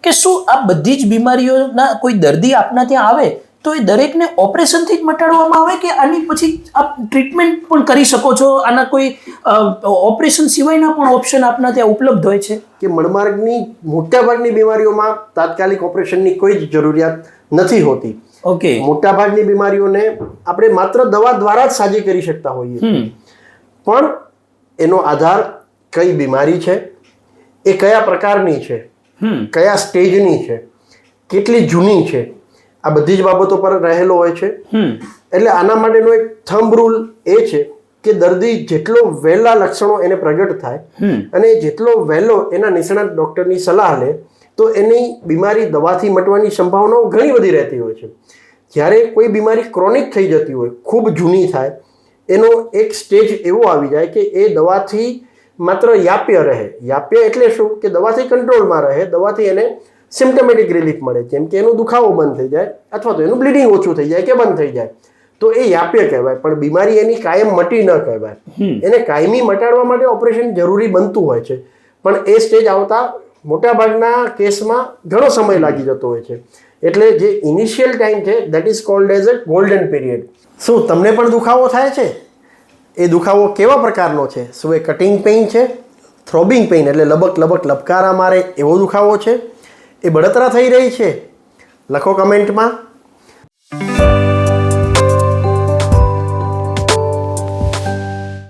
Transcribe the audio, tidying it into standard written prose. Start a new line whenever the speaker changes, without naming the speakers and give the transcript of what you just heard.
કે શું આ બધી જ બીમારીઓના કોઈ દર્દી આપના ત્યાં આવે તો એ દરેકને ઓપરેશનથી જ મટાડવામાં આવે કે આની પછી આપ ટ્રીટમેન્ટ પણ કરી શકો છો? આના કોઈ ઓપરેશન સિવાયના પણ ઓપ્શન આપના ત્યાં ઉપલબ્ધ હોય છે?
કે મળમાર્ગની મોટાભાગની બીમારીઓમાં તાત્કાલિક ઓપરેશનની કોઈ જ જરૂરિયાત નથી હોતી.
ઓકે.
મોટાભાગની બીમારીઓને આપણે માત્ર દવા દ્વારા જ સાજી કરી શકતા હોઈએ, પણ એનો આધાર કઈ બીમારી છે, એ કયા પ્રકારની છે, કયા સ્ટેજની છે, કેટલી જૂની છે, આ બધી જ બાબતો પર રહેલો હોય છે. એટલે આના માટેનો એક થંબ રૂલ એ છે કે દર્દી જેટલો વહેલા લક્ષણો એને પ્રગટ થાય અને જેટલો વહેલો એના નિષ્ણાત ડૉક્ટરની સલાહ લે તો એની બીમારી દવાથી મટવાની સંભાવનાઓ ઘણી બધી રહેતી હોય છે. જ્યારે કોઈ બીમારી ક્રોનિક થઈ જતી હોય, ખૂબ જૂની થાય, એનો એક સ્ટેજ એવો આવી જાય કે એ દવાથી માત્ર યાપ્ય રહે. યાપ્ય એટલે શું? કે દવાથી કંટ્રોલમાં રહે, દવાથી એને સિમ્ટમેટિક રિલીફ મળે, જેમ કે એનું દુખાવો બંધ થઈ જાય અથવા તો એનું બ્લીડિંગ ઓછું થઈ જાય કે બંધ થઈ જાય, તો એ યાપ્ય કહેવાય. પણ બીમારી એની કાયમ મટી ન કહેવાય. એને કાયમી મટાડવા માટે ઓપરેશન જરૂરી બનતું હોય છે, પણ એ સ્ટેજ આવતા મોટાભાગના કેસમાં ઘણો સમય લાગી જતો હોય છે. એટલે જે ઇનિશિયલ ટાઈમ છે that is called as a golden period. શું તમને પણ દુખાવો થાય છે? એ દુખાવો કેવા પ્રકારનો છે? શું એ કટિંગ પેઇન છે, થ્રોબિંગ પેઇન એટલે લબક લબક લબકારા મારે એવો દુખાવો છે, એ બળતરા થઈ રહી છે? લખો કમેન્ટમાં.